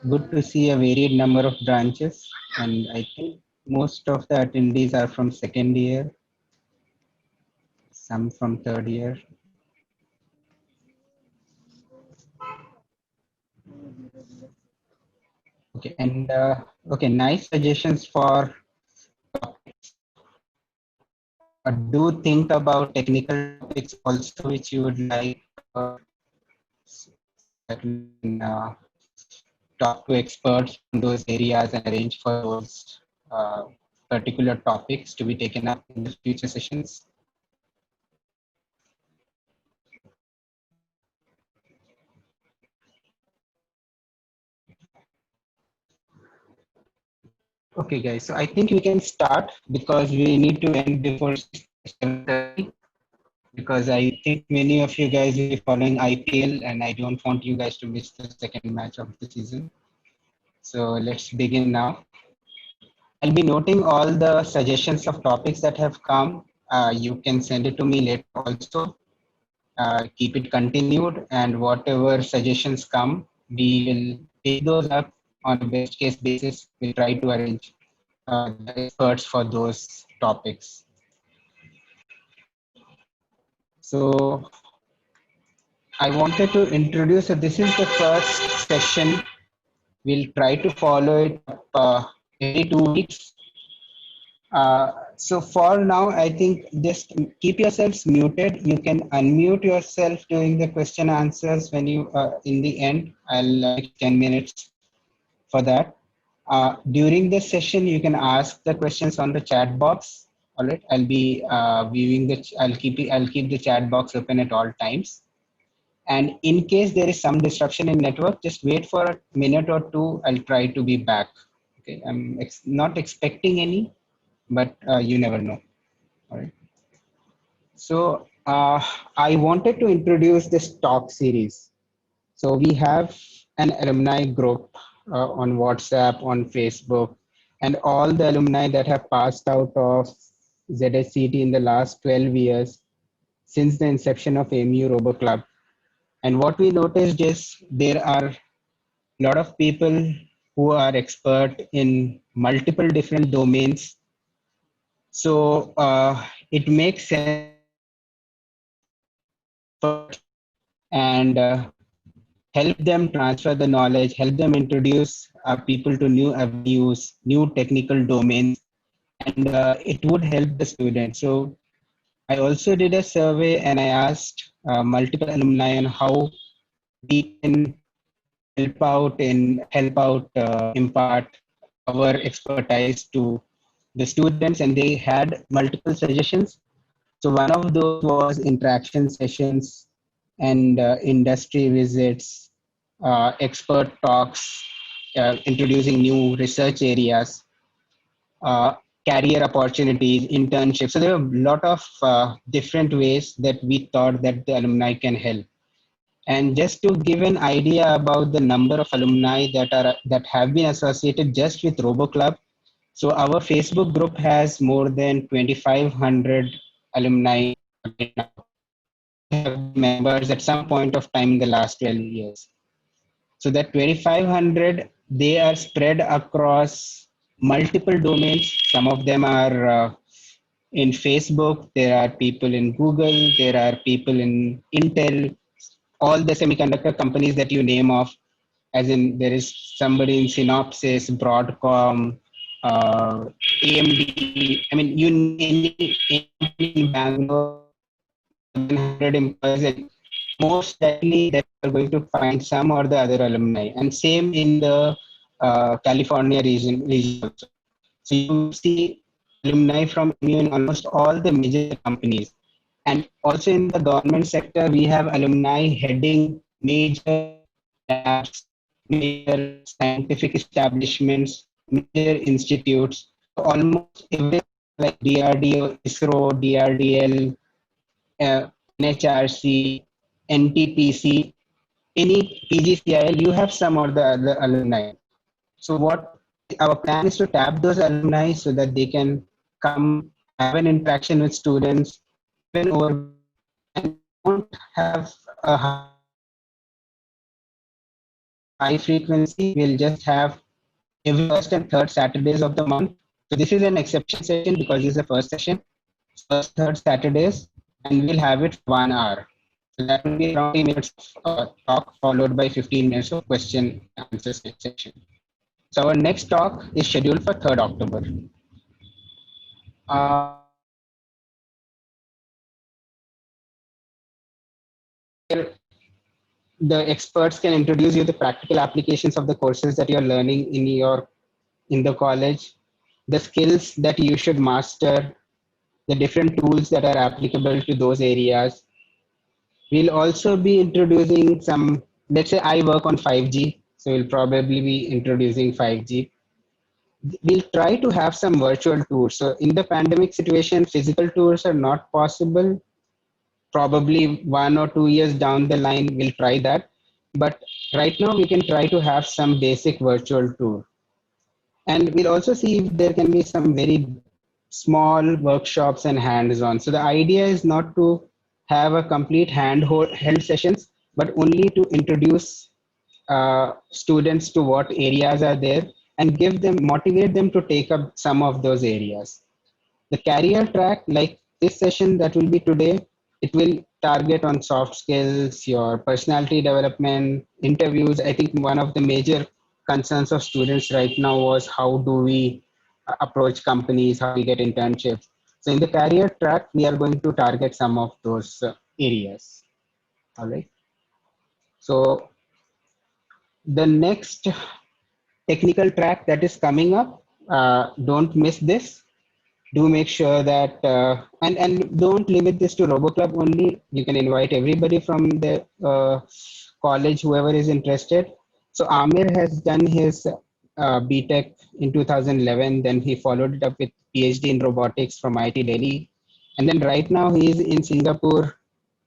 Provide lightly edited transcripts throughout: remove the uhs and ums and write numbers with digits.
good to see a varied number of branches, and I think most of the attendees are from second year, some from third year. Okay, and okay, nice suggestions for do think about technical topics also which you would like so that we can talk to experts on those areas and arrange for those particular topics to be taken up in the future sessions. Okay, guys. So I think we can start because we need to end before 7:30. Because I think many of you guys will be following IPL, and I don't want you guys to miss the second match of the season. So let's begin now. I'll be noting all the suggestions of topics that have come. You can send it to me later also. Keep it continued, and whatever suggestions come, we will take those up on a best case basis. We'll try to arrange the experts for those topics. So I wanted to introduce, so this is the first session. We'll try to follow it up every 2 weeks. So for now, I think just keep yourselves muted. You can unmute yourself during the question answers when you in the end. I'll take 10 minutes for that. During the session, you can ask the questions on the chat box. All right, I'll be viewing the. I'll keep the chat box open at all times. And in case there is some disruption in network, just wait for a minute or two. I'll try to be back. Okay, I'm not expecting any, but you never know. All right. So I wanted to introduce this talk series. So we have an alumni group on WhatsApp, on Facebook, and all the alumni that have passed out of ZSCT in the last 12 years since the inception of AMU Robo Club. And what we noticed is there are a lot of people who are expert in multiple different domains. So it makes sense and help them transfer the knowledge, help them introduce people to new avenues, new technical domains, and it would help the students. So I also did a survey and I asked multiple alumni on how we can impart our expertise to the students, and they had multiple suggestions. So one of those was interaction sessions and industry visits, expert talks, introducing new research areas, uh, career opportunities, internships. So there are a lot of different ways that we thought that the alumni can help. And just to give an idea about the number of alumni that have been associated just with RoboClub, so our Facebook group has more than 2,500 alumni right now have been members at some point of time in the last 12 years. So that 2,500, they are spread across multiple domains. Some of them are in Facebook, there are people in Google, there are people in Intel, all the semiconductor companies that you name off, as in there is somebody in Synopsys, Broadcom, AMD. I mean, you any in Bangalore, 100 employees, and most likely that you're going to find some or the other alumni. And same in the California region also. So you see alumni from in almost all the major companies. And also in the government sector, we have alumni heading major labs, major scientific establishments, major institutes. Almost every like DRDO, ISRO, DRDL, NHRC, NTPC, any PGCIL, you have some or the other alumni. So what our plan is to tap those alumni so that they can come have an interaction with students, even over and don't have a high frequency, we'll just have every first and third Saturdays of the month. So this is an exception session because this is the first session. First, third Saturdays, and we'll have it for 1 hour. So that will be around 30 minutes of talk followed by 15 minutes of question answer section. So our next talk is scheduled for 3rd October. Here, the experts can introduce you the practical applications of the courses that you're learning in the college, the skills that you should master, the different tools that are applicable to those areas. We'll also be introducing some, let's say I work on 5G, so we'll probably be introducing 5G. We'll try to have some virtual tours. So in the pandemic situation, physical tours are not possible. Probably 1 or 2 years down the line, we'll try that. But right now, we can try to have some basic virtual tour. And we'll also see if there can be some very small workshops and hands-on. So the idea is not to have a complete held sessions, but only to introduce students to what areas are there and motivate them to take up some of those areas. The career track, like this session that will be today, it will target on soft skills, your personality development, interviews. I think one of the major concerns of students right now was how do we approach companies, how we get internships. So in the career track, we are going to target some of those areas. All right. So the next technical track that is coming up, don't miss this. Do make sure that and don't limit this to RoboClub only. You can invite everybody from the college, whoever is interested. So Amir has done his BTech in 2011. Then he followed it up with PhD in robotics from IIT Delhi, and then right now he is in Singapore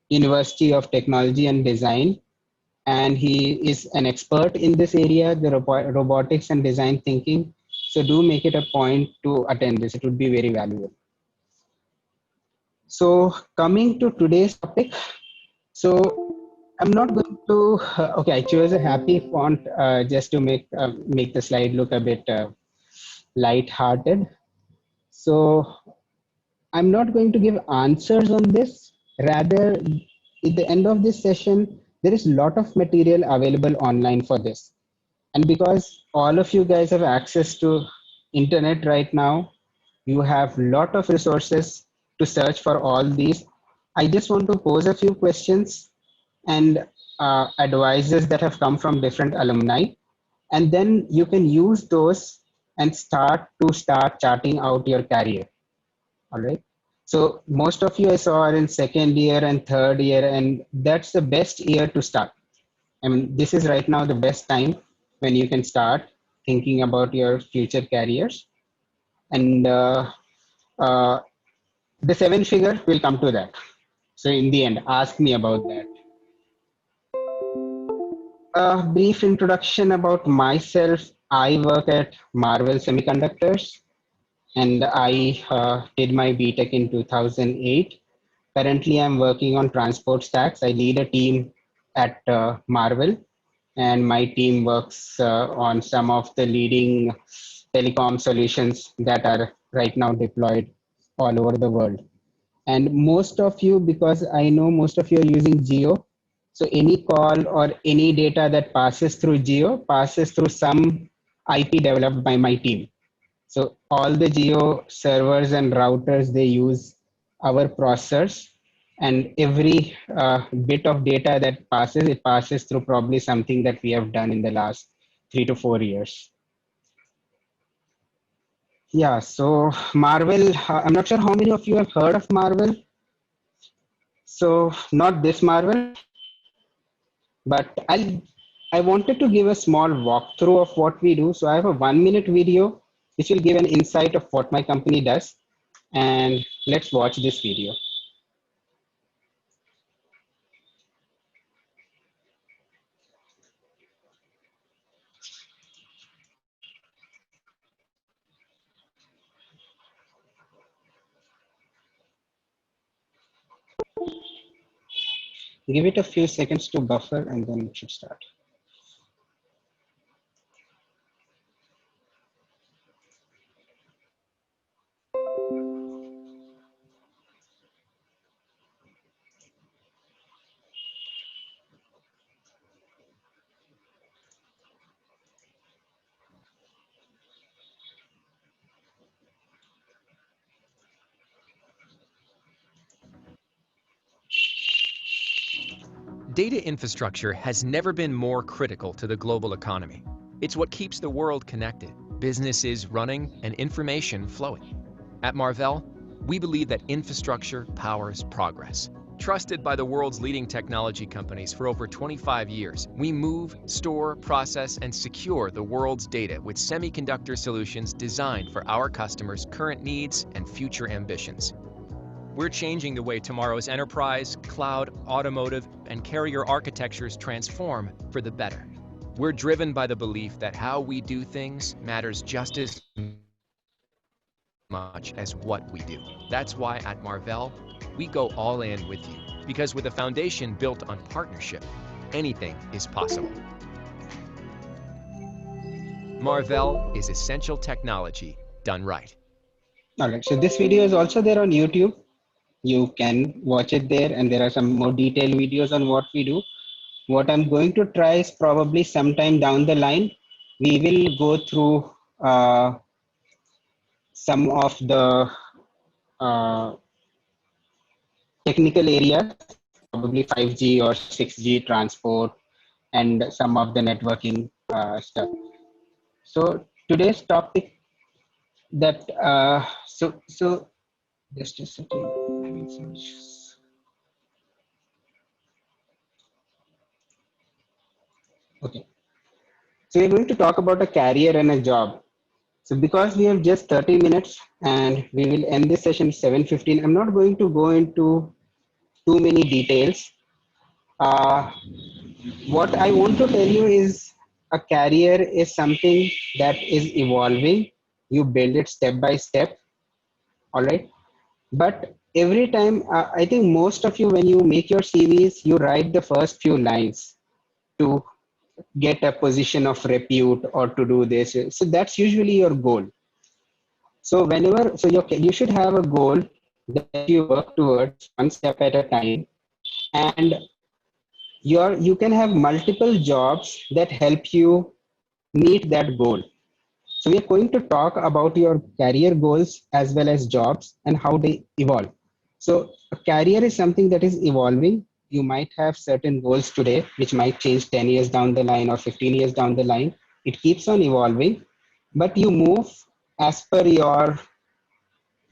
University of Technology and Design, and he is an expert in this area, the robotics and design thinking. So do make it a point to attend this. It would be very valuable. So coming to today's topic, so I'm not going to. Okay, I chose a happy font just to make the slide look a bit light-hearted. So I'm not going to give answers on this. Rather, at the end of this session, there is a lot of material available online for this. And because all of you guys have access to internet right now, you have lot of resources to search for all these. I just want to pose a few questions and advices that have come from different alumni, and then you can use those and start charting out your career. All right. So most of you I saw are in second year and third year, and that's the best year to start. I mean, this is right now the best time when you can start thinking about your future careers. And uh, the seven figure will come to that. So in the end, ask me about that. A brief introduction about myself. I work at Marvel Semiconductors, and I did my BTech in 2008. Currently, I'm working on transport stacks. I lead a team at Marvel, and my team works on some of the leading telecom solutions that are right now deployed all over the world. And most of you, because I know most of you are using Geo, so any call or any data that passes through Geo passes through some IP developed by my team. So all the Geo servers and routers, they use our processors, and every bit of data that passes, it passes through probably something that we have done in the last 3 to 4 years. Yeah, so Marvel, I'm not sure how many of you have heard of Marvel. So not this Marvel, but I wanted to give a small walkthrough of what we do. So I have a 1 minute video which will give an insight of what my company does. And let's watch this video. Give it a few seconds to buffer and then it should start. Data infrastructure has never been more critical to the global economy. It's what keeps the world connected, businesses running, and information flowing. At Marvell, we believe that infrastructure powers progress. Trusted by the world's leading technology companies for over 25 years, we move, store, process, and secure the world's data with semiconductor solutions designed for our customers' current needs and future ambitions. We're changing the way tomorrow's enterprise, cloud, automotive, and carrier architectures transform for the better. We're driven by the belief that how we do things matters just as much as what we do. That's why at Marvell, we go all in with you, because with a foundation built on partnership, anything is possible. Marvell is essential technology done right. All right, so this video is also there on YouTube. You can watch it there, and there are some more detailed videos on what we do. What I'm going to try is probably sometime down the line, we will go through some of the technical areas, probably 5G or 6G transport, and some of the networking stuff. So today's topic that so just a second, having some issues. Okay, so we're going to talk about a career and a job. So because we have just 30 minutes and we will end this session 7:15, I'm not going to go into too many details. What I want to tell you is a career is something that is evolving. You build it step by step, all right? But every time, I think most of you, when you make your CVs, you write the first few lines to get a position of repute or to do this. So that's usually your goal. So whenever, so you should have a goal that you work towards one step at a time, and you can have multiple jobs that help you meet that goal. So we are going to talk about your career goals as well as jobs and how they evolve. So a career is something that is evolving. You might have certain goals today, which might change 10 years down the line or 15 years down the line. It keeps on evolving, but you move as per your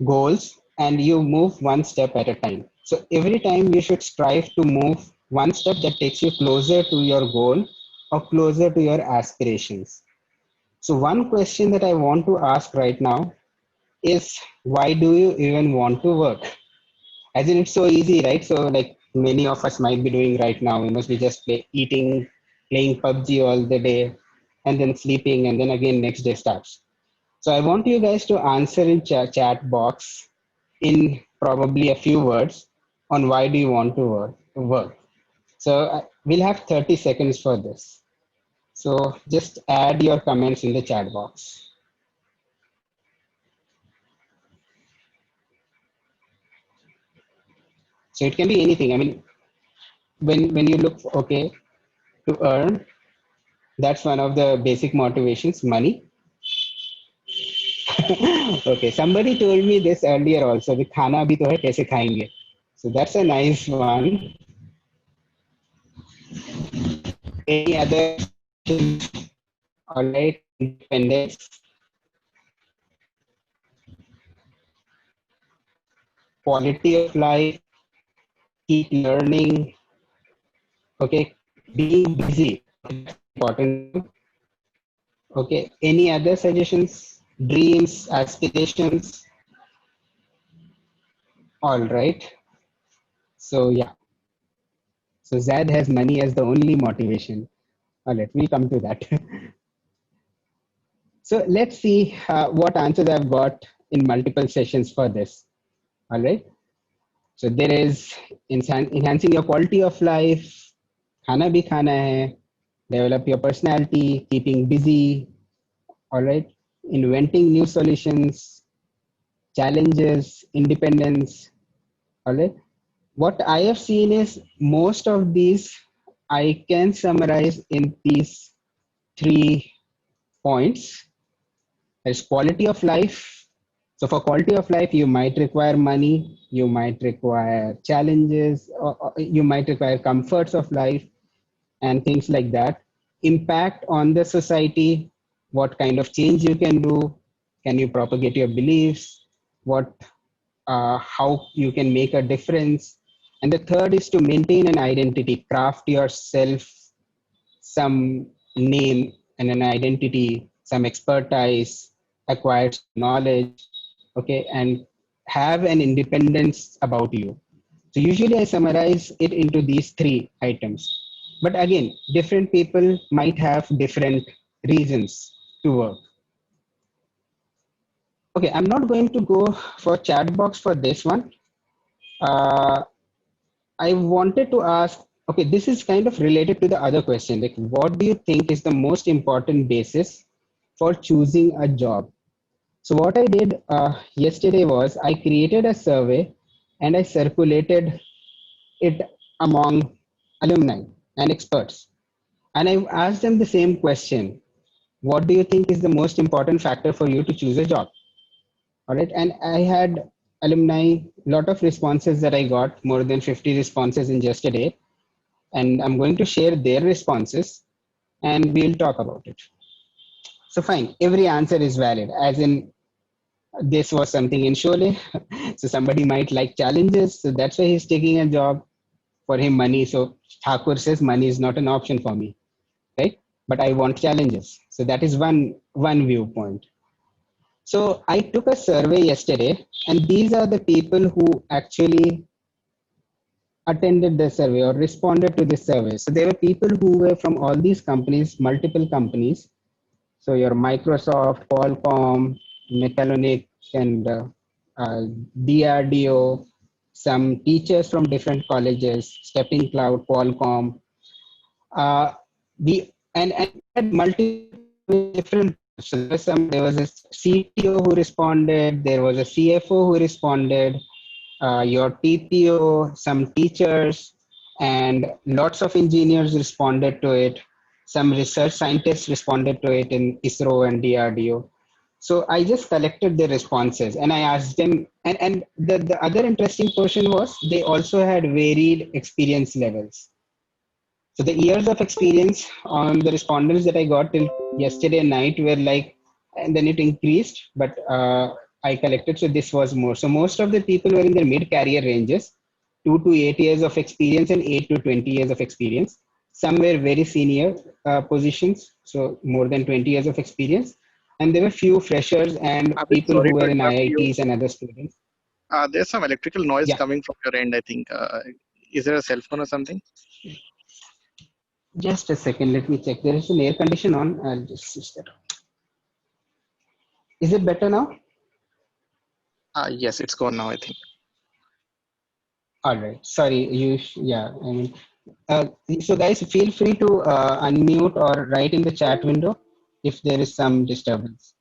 goals and you move one step at a time. So every time you should strive to move one step that takes you closer to your goal or closer to your aspirations. So one question that I want to ask right now is, why do you even want to work? As in, it's so easy, right? So like many of us might be doing right now, we must be just eating, playing PUBG all the day, and then sleeping, and then again next day starts. So I want you guys to answer in chat box in probably a few words on why do you want to work. So we'll have 30 seconds for this. So just add your comments in the chat box. So it can be anything. I mean, when you look for, okay, to earn, that's one of the basic motivations, money. Okay, somebody told me this earlier also, the khana bhi to hai, kaise khayenge. So that's a nice one. Any other? All right, independence, quality of life, keep learning. Okay, being busy, important. Okay, any other suggestions, dreams, aspirations? All right. So yeah, so Zad has money as the only motivation. All right, we'll come to that. So let's see what answers I've got in multiple sessions for this. All right. So there is enhancing your quality of life, khana bhi khana hai, develop your personality, keeping busy, all right, inventing new solutions, challenges, independence, all right. What I have seen is most of these I can summarize in these 3 points. There's quality of life. So for quality of life, you might require money, you might require challenges, or you might require comforts of life and things like that. Impact on the society, what kind of change you can you propagate your beliefs, what how you can make a difference. And the third is to maintain an identity, craft yourself some name and an identity, some expertise, acquire some knowledge, okay, and have an independence about you. So usually I summarize it into these three items. But again, different people might have different reasons to work. Okay, I'm not going to go for chat box for this one. Uh, I wanted to ask, okay, this is kind of related to the other question. Like, what do you think is the most important basis for choosing a job? So, what I did yesterday was I created a survey and I circulated it among alumni and experts. And I asked them the same question. What do you think is the most important factor for you to choose a job? All right. And I had alumni, lot of responses that I got, more than 50 responses in just a day. And I'm going to share their responses and we'll talk about it. So fine, every answer is valid, as in this was something in Sholay. So somebody might like challenges, so that's why he's taking a job. For him, money. So Thakur says money is not an option for me, right? But I want challenges. So that is one viewpoint. So I took a survey yesterday, and these are the people who actually attended the survey or responded to this survey. So there were people who were from all these companies, multiple companies. So your Microsoft, Qualcomm, Metalonic, and DRDO, some teachers from different colleges, Stepping Cloud, Qualcomm. And had multiple different. So there was a CTO who responded. There was a CFO who responded. Your TPO, some teachers, and lots of engineers responded to it. Some research scientists responded to it in ISRO and DRDO. So I just collected the responses and I asked them, and the other interesting portion was they also had varied experience levels. So the years of experience on the respondents that I got till yesterday night were like, and then it increased, but I collected, so this was more. So most of the people were in their mid-career ranges, 2 to 8 years of experience and 8 to 20 years of experience. Some were very senior positions, so more than 20 years of experience. And there were few freshers and Abid, people sorry who to were in interrupt you. IITs and other students. There's some electrical noise Yeah, coming from your end, I think. Is there a cell phone or something? just a second, let me check. There is an air condition on. I'll just switch that on. Is it better now? Yes, it's gone now, I think. All right. Sorry, yeah, I mean, uh, so guys, feel free to unmute or write in the chat window if there is some disturbance.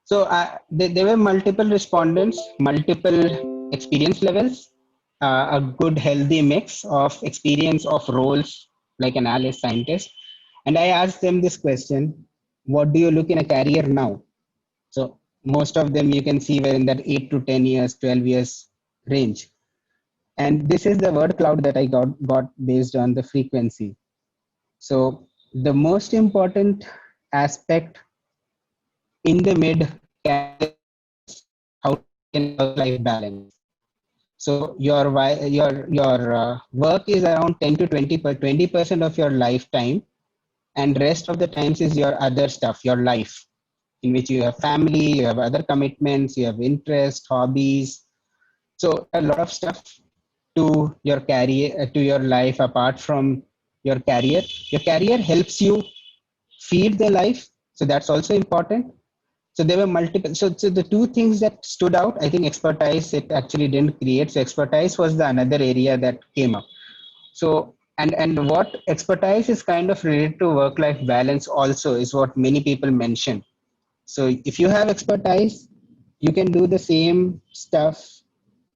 So there were multiple respondents, multiple experience levels, a good healthy mix of experience of roles like an analyst scientist. And I asked them this question, what do you look in a career now? So most of them you can see were in that 8 to 10 years, 12 years range. And this is the word cloud that I got based on the frequency. So the most important aspect in the mid how can life balance. So your work is around 10 to 20% of your lifetime, and rest of the times is your other stuff, your life, in which you have family, you have other commitments, you have interests, hobbies. So a lot of stuff to your career, to your life apart from your career. Your career helps you feed the life, so that's also important. So there were multiple. So the two things that stood out, I think expertise it actually didn't create. So expertise was the another area that came up. So and what expertise is kind of related to work-life balance also is what many people mention. So if you have expertise, you can do the same stuff.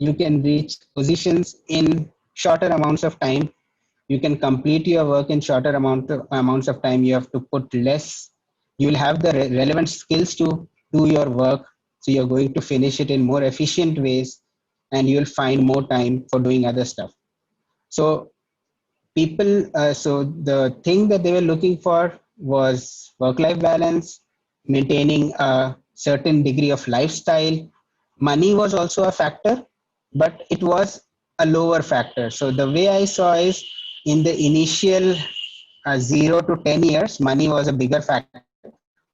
You can reach positions in shorter amounts of time. You can complete your work in shorter amounts of time. You have to put less. You will have the relevant skills to do your work. So you're going to finish it in more efficient ways, and you'll find more time for doing other stuff. So so the thing that they were looking for was work-life balance, maintaining a certain degree of lifestyle. Money was also a factor, but it was a lower factor. So the way I saw is, in the initial 0 to 10 years, money was a bigger factor.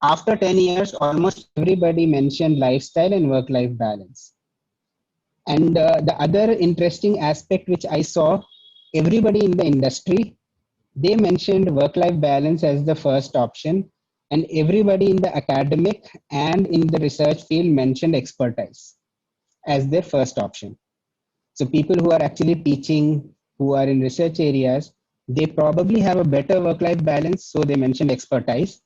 After 10 years, almost everybody mentioned lifestyle and work-life balance. And the other interesting aspect which I saw, everybody in the industry, they mentioned work-life balance as the first option, and everybody in the academic and in the research field mentioned expertise as their first option. So people who are actually teaching, who are in research areas, they probably have a better work-life balance, so they mentioned expertise.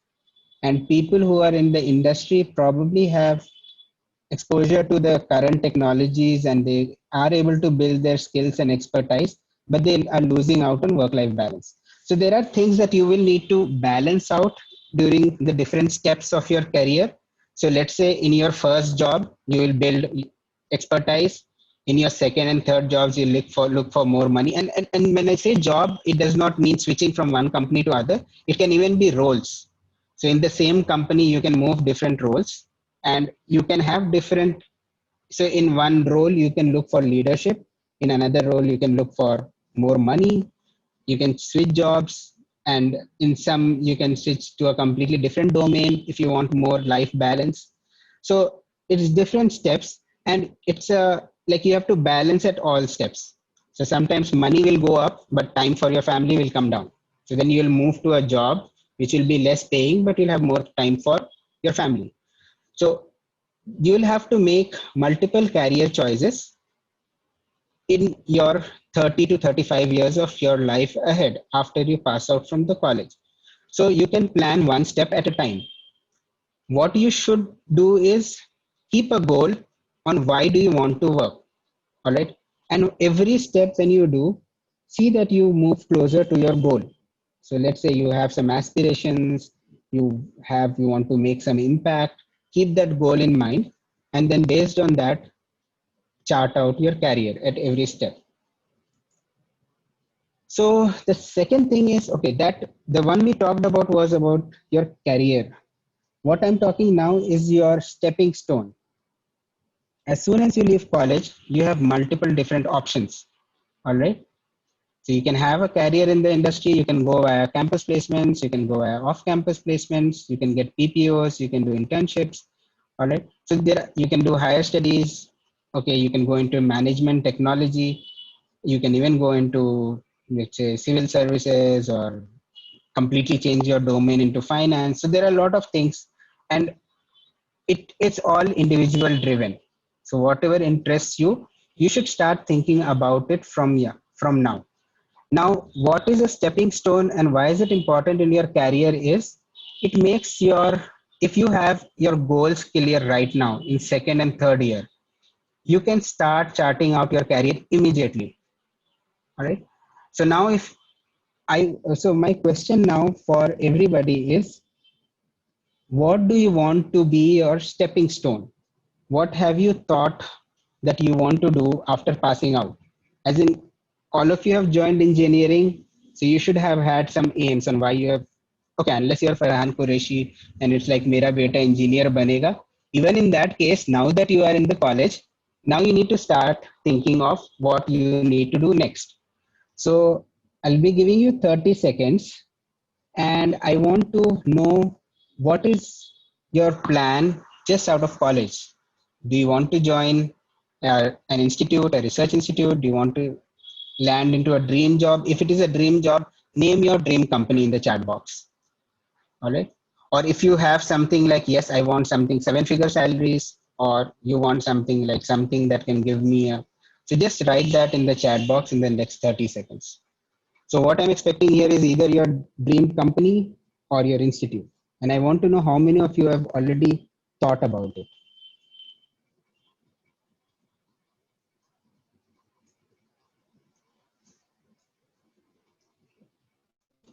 And people who are in the industry probably have exposure to the current technologies, and they are able to build their skills and expertise, but they are losing out on work-life balance. So there are things that you will need to balance out during the different steps of your career. So let's say in your first job, you will build expertise. In your second and third jobs, you look for more money. And when I say job, it does not mean switching from one company to other. It can even be roles. So in the same company, you can move different roles, and you can have different. So in one role, you can look for leadership. In another role, you can look for more money. You can switch jobs, and in some, you can switch to a completely different domain if you want more life balance. So it's different steps, and it's a like you have to balance at all steps. So sometimes money will go up, but time for your family will come down. So then you'll move to a job which will be less paying, but you'll have more time for your family. So you'll have to make multiple career choices in your 30 to 35 years of your life ahead after you pass out from the college. So you can plan one step at a time. What you should do is keep a goal on why do you want to work. All right. And every step when you do, see that you move closer to your goal. So let's say you have some aspirations, you want to make some impact, keep that goal in mind, and then based on that, chart out your career at every step. So the second thing is, okay, that the one we talked about was about your career. What I'm talking now is your stepping stone. As soon as you leave college, you have multiple different options. All right. So you can have a career in the industry. You can go via campus placements. You can go via off-campus placements. You can get PPOs. You can do internships. All right. So there you can do higher studies. Okay. You can go into management technology. You can even go into, let's say, civil services, or completely change your domain into finance. So there are a lot of things, and it's all individual driven. So whatever interests you, you should start thinking about it from now. Now, what is a stepping stone and why is it important in your career is, it makes if you have your goals clear right now in second and third year, you can start charting out your career immediately. All right. So now so my question now for everybody is, what do you want to be your stepping stone? What have you thought that you want to do after passing out? As in, all of you have joined engineering, so you should have had some aims on why you have. Okay, unless you're Farhan Qureshi and it's like mera beta engineer banega. Even in that case, now that you are in the college, now you need to start thinking of what you need to do next. So I'll be giving you 30 seconds, and I want to know, what is your plan just out of college? Do you want to join an institute, a research institute? Do you want to land into a dream job? If it is a dream job, name your dream company in the chat box. All right. Or if you have something like, yes, I want something seven-figure salaries, or you want something like something that can give me a. So just write that in the chat box in the next 30 seconds. So what I'm expecting here is either your dream company or your institute. And I want to know how many of you have already thought about it.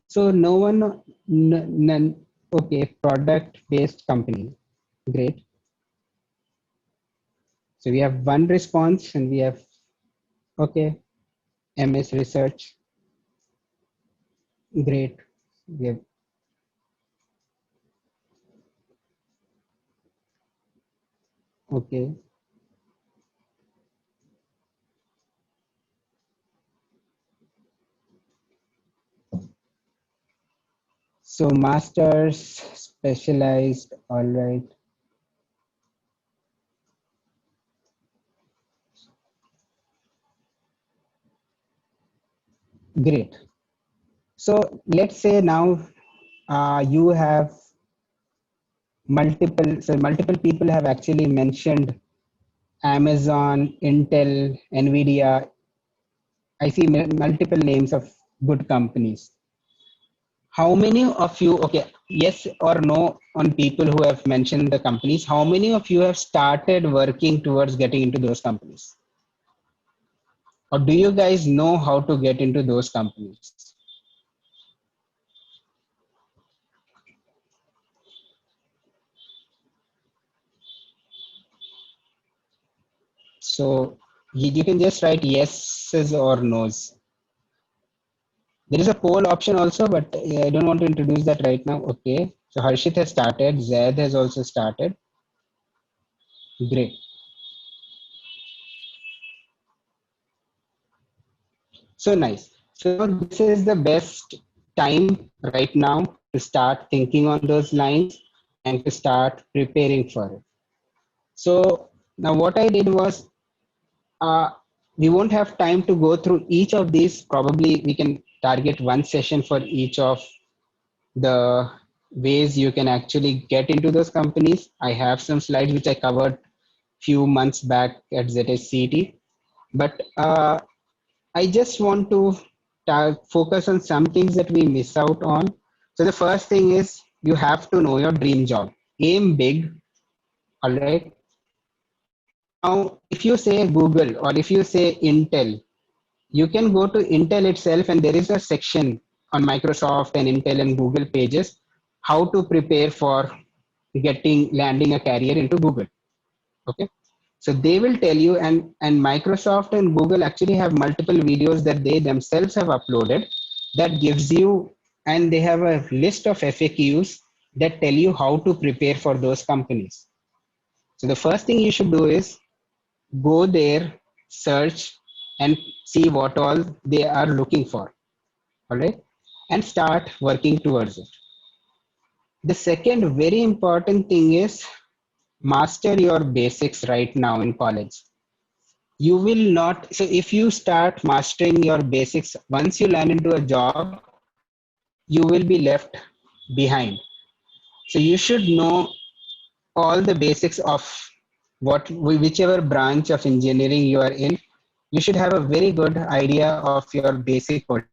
So no one, none, okay, product-based company. Great. So we have one response and we have, okay, MS research. Great. We have, okay. So masters specialized, all right. Great. So let's say now you have multiple people have actually mentioned Amazon, Intel, Nvidia. I see multiple names of good companies. How many of you, okay, yes or no on people who have mentioned the companies, how many of you have started working towards getting into those companies? Or do you guys know how to get into those companies? So you can just write yeses or nos. There is a poll option also, but I don't want to introduce that right now. Okay. So Harshit has started. Zaid has also started. Great. So nice. So this is the best time right now to start thinking on those lines and to start preparing for it. So now what I did was, uh, we won't have time to go through each of these. Probably we can target one session for each of the ways you can actually get into those companies. I have some slides which I covered few months back at ZSCT, but I just want to focus on some things that we miss out on. So the first thing is you have to know your dream job. Aim big, all right? Now, if you say Google or if you say Intel, you can go to Intel itself and there is a section on Microsoft and Intel and Google pages how to prepare for landing a career into Google. Okay. So they will tell you, and Microsoft and Google actually have multiple videos that they themselves have uploaded that gives you, and they have a list of FAQs that tell you how to prepare for those companies. So the first thing you should do is go there, search, and see what all they are looking for. All right, and start working towards it. The second very important thing is master your basics right now in college. You will not, so if you start mastering your basics, once you land into a job, you will be left behind. So you should know all the basics of whichever branch of engineering you are in. You should have a very good idea of your basic courses.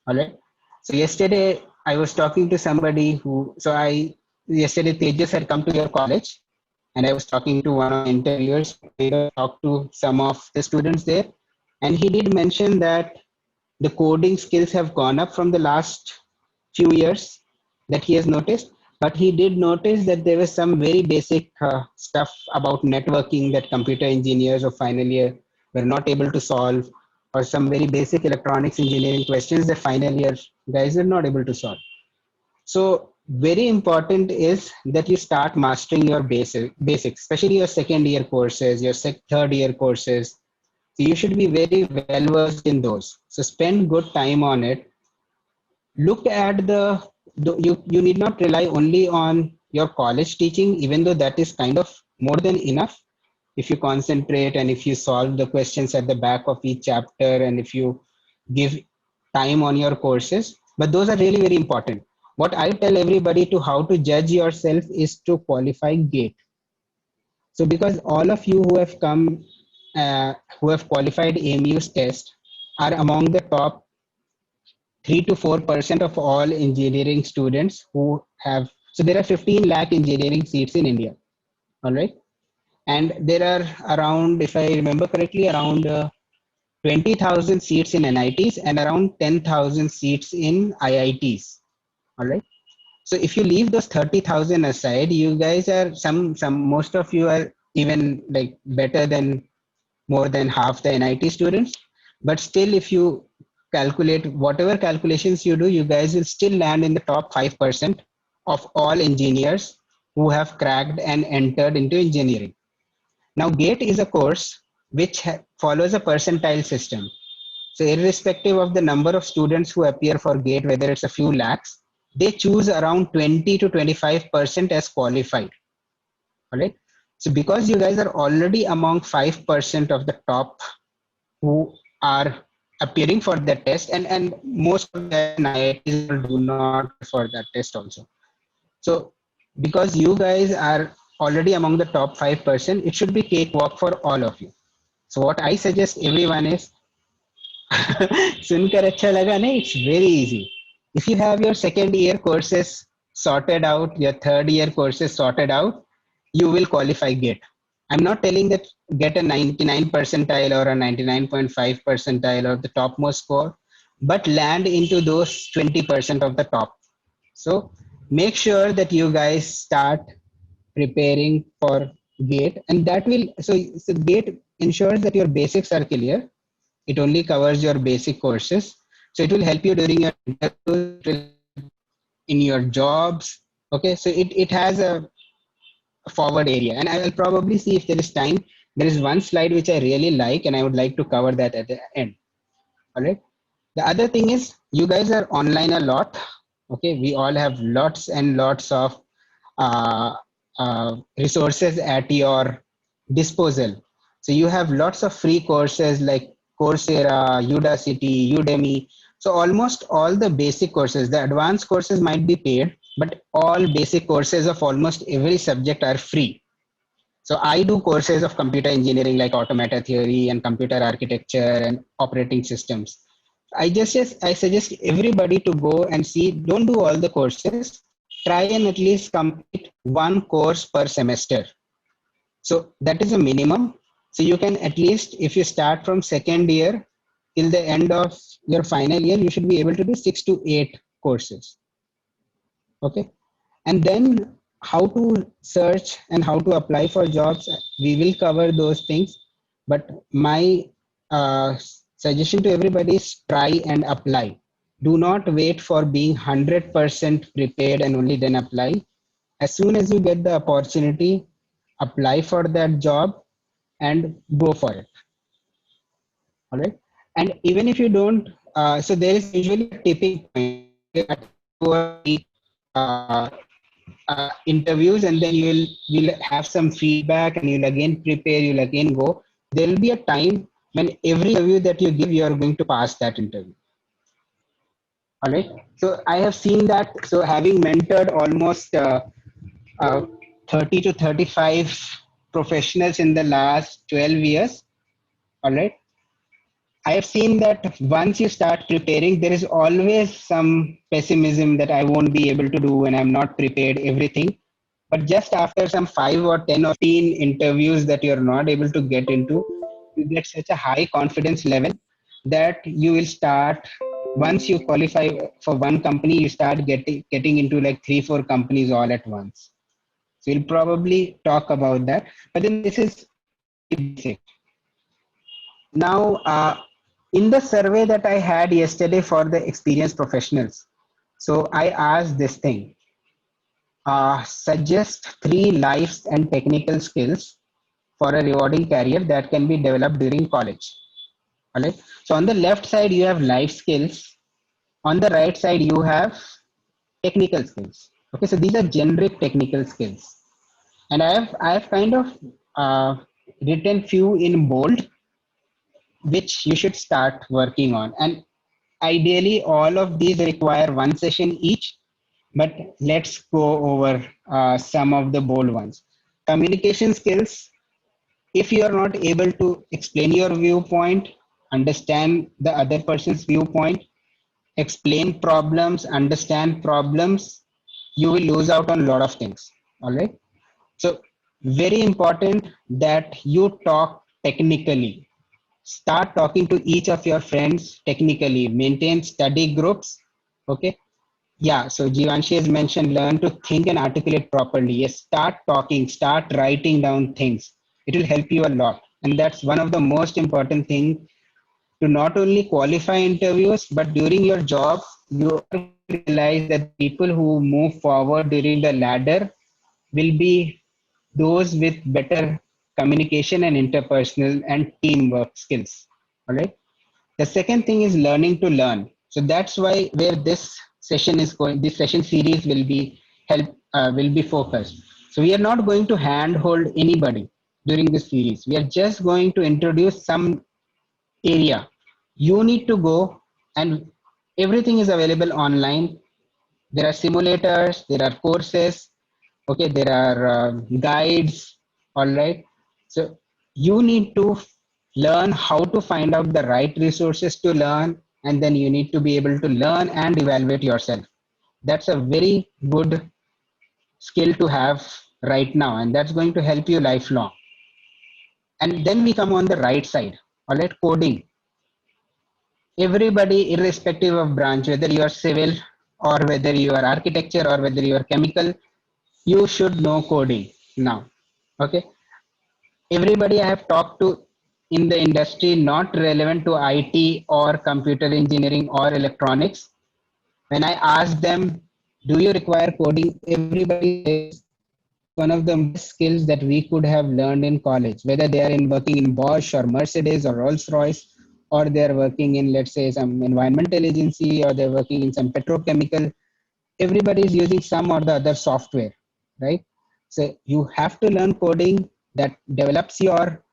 All right. So yesterday I was talking to somebody yesterday Tejas had come to your college and I was talking to one of the interviewers, talked to some of the students there, and he did mention that the coding skills have gone up from the last few years that he has noticed. But he did notice that there was some very basic stuff about networking that computer engineers of final year were not able to solve, or some very basic electronics engineering questions that final year guys are not able to solve. So very important is that you start mastering your basics, especially your second year courses, your third year courses. So you should be very well versed in those. So spend good time on it. Look at you need not rely only on your college teaching, even though that is kind of more than enough. If you concentrate and if you solve the questions at the back of each chapter and if you give time on your courses, but those are really very important. What I tell everybody to how to judge yourself is to qualify GATE. So because all of you who have come, who have qualified AMU's test are among the top 3 to 4% of all engineering students who have, so there are 15 lakh engineering seats in India. All right. And there are around, if I remember correctly, around 20,000 seats in NITs and around 10,000 seats in IITs. All right. So if you leave those 30,000 aside, you guys are most of you are even like better than more than half the NIT students. But still, if you calculate whatever calculations you do, you guys will still land in the top 5% of all engineers who have cracked and entered into engineering. Now, GATE is a course which follows a percentile system. So, irrespective of the number of students who appear for GATE, whether it's a few lakhs, they choose around 20 to 25% as qualified. All right. So, because you guys are already among 5% of the top who are appearing for that test, and most of the IITs do not for that test also. So, because you guys are already among the top 5%, it should be cakewalk for all of you. So, what I suggest everyone is सुनकर अच्छा लगा नहीं, it's very easy. If you have your second year courses sorted out, your third year courses sorted out, you will qualify GATE. I'm not telling that get a 99 percentile or a 99.5 percentile or the topmost score, but land into those 20% of the top. So make sure that you guys start preparing for GATE, and that will, so GATE ensures that your basics are clear. It only covers your basic courses. So it will help you during your interviews, in your jobs. Okay, so it has a forward area, and I will probably see if there is time. There is one slide which I really like, and I would like to cover that at the end. All right. The other thing is you guys are online a lot. Okay, we all have lots and lots of resources at your disposal. So you have lots of free courses like Coursera, Udacity, Udemy. So almost all the basic courses, the advanced courses might be paid, but all basic courses of almost every subject are free. So I do courses of computer engineering like automata theory and computer architecture and operating systems. I suggest everybody to go and see, don't do all the courses, try and at least complete one course per semester. So that is a minimum. So you can at least, if you start from second year till the end of your final year, you should be able to do 6 to 8 courses. Okay. And then how to search and how to apply for jobs, we will cover those things. But my suggestion to everybody is try and apply. Do not wait for being 100% prepared and only then apply. As soon as you get the opportunity, apply for that job and go for it. All right. And even if you don't, so there is usually a tipping point. Uh, Interviews, and then you'll have some feedback, and you'll again prepare. You'll again go. There will be a time when every interview that you give, you are going to pass that interview. All right. So I have seen that. So having mentored almost uh, 30 to 35 professionals in the last 12 years. All right. I have seen that once you start preparing, there is always some pessimism that I won't be able to do and I'm not prepared, everything. But just after some 5 or 10 or 15 interviews that you're not able to get into, you get such a high confidence level that you will start, once you qualify for one company, you start getting into like 3, 4 companies all at once. So we'll probably talk about that. But then this is basic. Now, in the survey that I had yesterday for the experienced professionals, so I asked this thing, suggest 3 life and technical skills for a rewarding career that can be developed during college. All right. So on the left side, you have life skills. On the right side, you have technical skills. Okay. So these are generic technical skills. And I have kind of written few in bold, which you should start working on. And ideally, all of these require one session each, but let's go over some of the bold ones. Communication skills. If you are not able to explain your viewpoint, understand the other person's viewpoint, explain problems, understand problems, you will lose out on a lot of things. All right. So, very important that you talk technically. Start talking to each of your friends technically. Maintain study groups. Okay. Yeah. So Jivanshi has mentioned learn to think and articulate properly. Yes. Start talking. Start writing down things. It will help you a lot. And that's one of the most important things to not only qualify interviews, but during your job, you realize that people who move forward during the ladder will be those with better communication and interpersonal and teamwork skills. All right. The second thing is learning to learn. So that's why where this session is going, this session series will be focused. So we are not going to handhold anybody during this series. We are just going to introduce some area. You need to go, and everything is available online. There are simulators, there are courses, okay, there are guides, all right. So you need to learn how to find out the right resources to learn, and then you need to be able to learn and evaluate yourself. That's a very good skill to have right now, and that's going to help you lifelong. And then we come on the right side, all right, coding. Everybody, irrespective of branch, whether you are civil or whether you are architecture or whether you are chemical, you should know coding now. Okay, everybody I have talked to in the industry, not relevant to IT or computer engineering or electronics, when I ask them, do you require coding, everybody says one of the best skills that we could have learned in college, whether they are in working in Bosch or Mercedes or Rolls Royce, or they're working in, let's say, some environmental agency, or they're working in some petrochemical. Everybody is using some or the other software, right? So you have to learn coding that develops your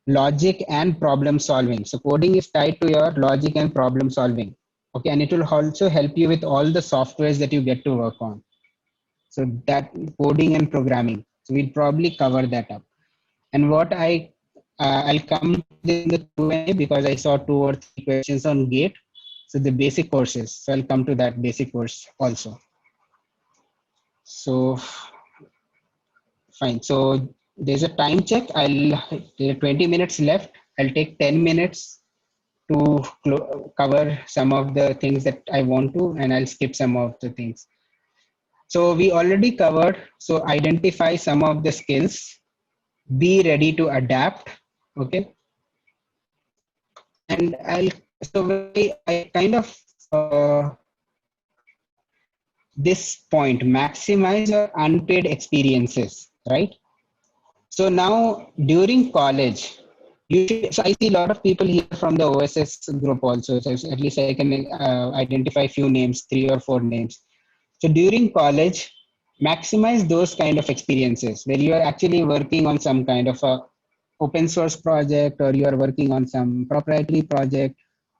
logic and problem solving. So coding is tied to your logic and problem solving. Okay, and it will also help you with all the softwares that you get to work on. So that coding and programming. So we'll probably cover that up. And what I'll come in the Q&A because I saw 2 or 3 questions on GATE. So the basic courses. So I'll come to that basic course also. So fine. So there's a time check. There are 20 minutes left. I'll take 10 minutes to cover some of the things that I want to, and I'll skip some of the things. So we already covered. So identify some of the skills. Be ready to adapt. Okay. And I kind of this point, maximize your unpaid experiences, right? So now during college, so I see a lot of people here from the OSS group also. So at least I can identify a few names, 3 or 4 names. So during college, maximize those kind of experiences where you are actually working on some kind of a open source project, or you are working on some proprietary project,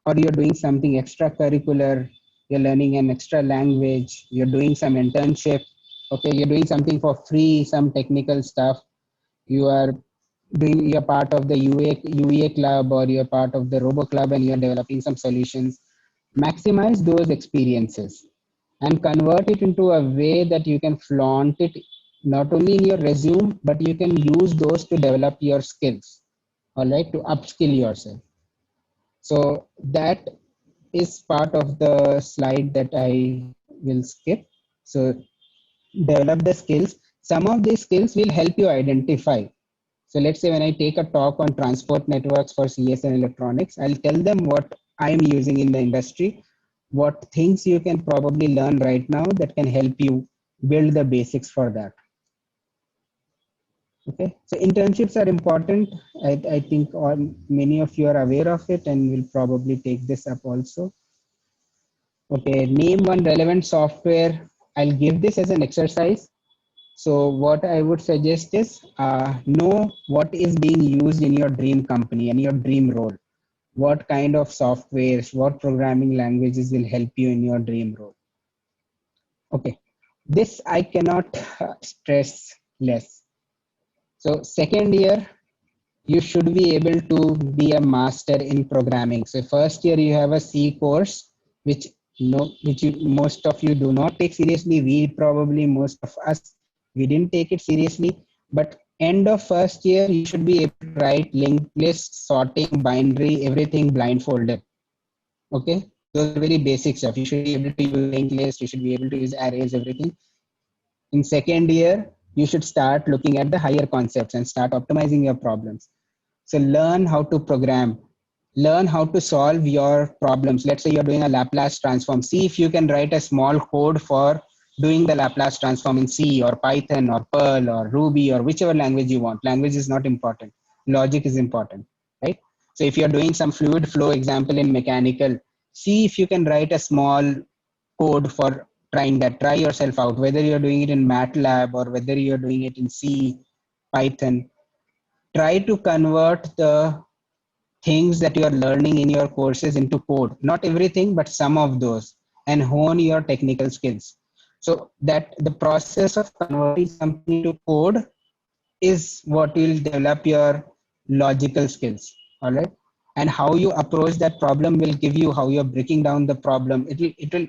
or you're doing something extracurricular, you're learning an extra language, you're doing some internship, okay, you're doing something for free, some technical stuff, you're part of the UA club, or you're part of the Robo Club, and you're developing some solutions. Maximize those experiences and convert it into a way that you can flaunt it not only in your resume, but you can use those to develop your skills, all right, to upskill yourself. So that is part of the slide that I will skip. So develop the skills. Some of these skills will help you identify. So let's say when I take a talk on transport networks for CS and electronics, I'll tell them what I'm using in the industry, what things you can probably learn right now that can help you build the basics for that. Okay, so internships are important. I think many of you are aware of it, and will probably take this up also. Okay, name one relevant software. I'll give this as an exercise. So what I would suggest is know what is being used in your dream company and your dream role. What kind of softwares, what programming languages will help you in your dream role. Okay, this I cannot stress less. So second year, you should be able to be a master in programming. So first year you have a C course, which most of you do not take seriously. We probably, most of us, we didn't take it seriously. But end of first year, you should be able to write linked list, sorting, binary, everything blindfolded. Okay, those are very basic stuff. You should be able to use linked list. You should be able to use arrays, everything. In second year, you should start looking at the higher concepts and start optimizing your problems. So learn how to program, learn how to solve your problems. Let's say you're doing a Laplace transform. See if you can write a small code for doing the Laplace transform in C or Python or Perl or Ruby or whichever language you want. Language is not important. Logic is important, right? So if you're doing some fluid flow example in mechanical, see if you can write a small code for trying that. Try yourself out, whether you're doing it in MATLAB or whether you're doing it in C, Python. Try to convert the things that you are learning in your courses into code. Not everything, but some of those, and hone your technical skills. So that the process of converting something into code is what will develop your logical skills. All right. And how you approach that problem will give you how you're breaking down the problem. It will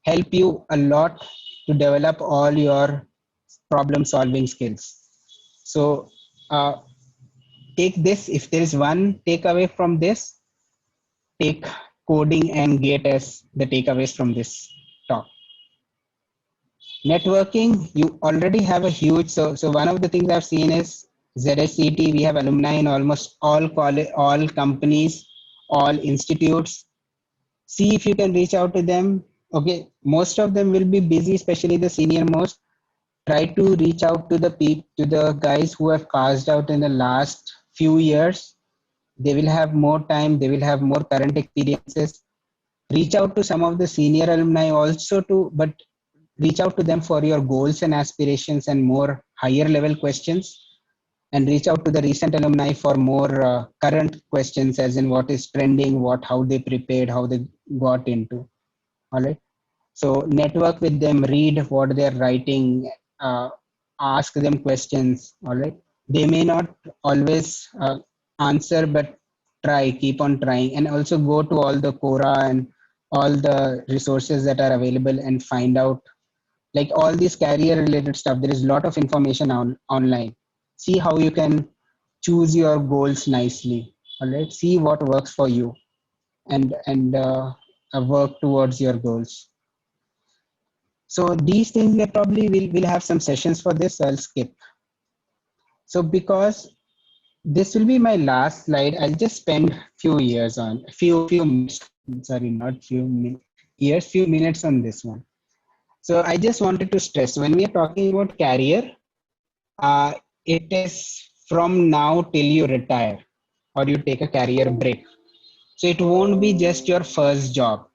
help you a lot to develop all your problem solving skills. So take this, if there is one takeaway from this, take coding and gate as the takeaways from this talk. Networking, you already have a huge, so one of the things I've seen is ZSCT, we have alumni in almost all college, all companies, all institutes. See if you can reach out to them. Okay, most of them will be busy, especially the senior most. Try to reach out to the to the guys who have passed out in the last few years. They will have more time, they will have more current experiences. Reach out to some of the senior alumni also to, but reach out to them for your goals and aspirations and more higher level questions, and reach out to the recent alumni for more current questions, as in what is trending, what, how they prepared, how they got into. All right. So network with them, read what they're writing, ask them questions. All right. They may not always answer, but try, keep on trying, and also go to all the Quora and all the resources that are available and find out, like all these career related stuff. There is a lot of information online. See how you can choose your goals nicely. All right. See what works for you, and work towards your goals. So these things, they probably will have some sessions for this, so I'll skip. So because this will be my last slide, I'll just spend few years on, few minutes, sorry, not years, few minutes on this one. So I just wanted to stress, when we are talking about career, it is from now till you retire or you take a career break. So it won't be just your first job.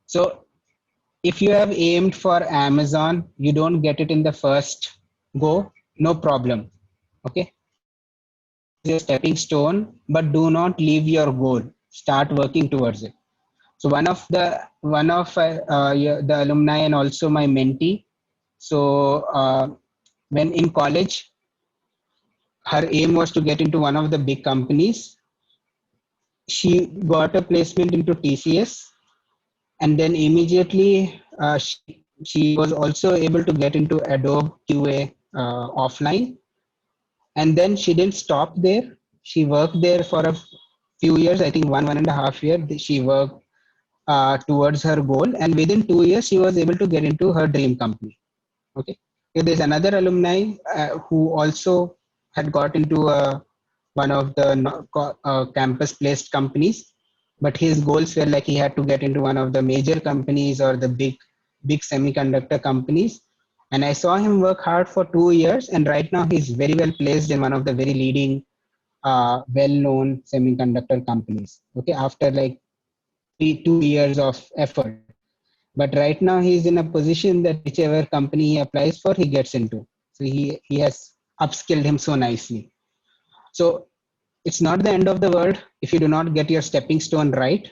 So if you have aimed for Amazon, you don't get it in the first go, no problem. Okay. Your stepping stone, but do not leave your goal. Start working towards it. So one of the alumni and also my mentee. So when in college, her aim was to get into one of the big companies. She got a placement into TCS, and then immediately she was also able to get into Adobe QA offline. And then she didn't stop there. She worked there for a few years, I think 1.5 year. She worked towards her goal, and within 2 years she was able to get into her dream company. Okay. There's another alumni who also had got into one of the campus placed companies, but his goals were like he had to get into one of the major companies or the big semiconductor companies. And I saw him work hard for 2 years, and right now he's very well placed in one of the very leading well-known semiconductor companies. Okay, after like 2 years of effort. But right now he's in a position that whichever company he applies for, he gets into. So he has upskilled him so nicely. So it's not the end of the world if you do not get your stepping stone right.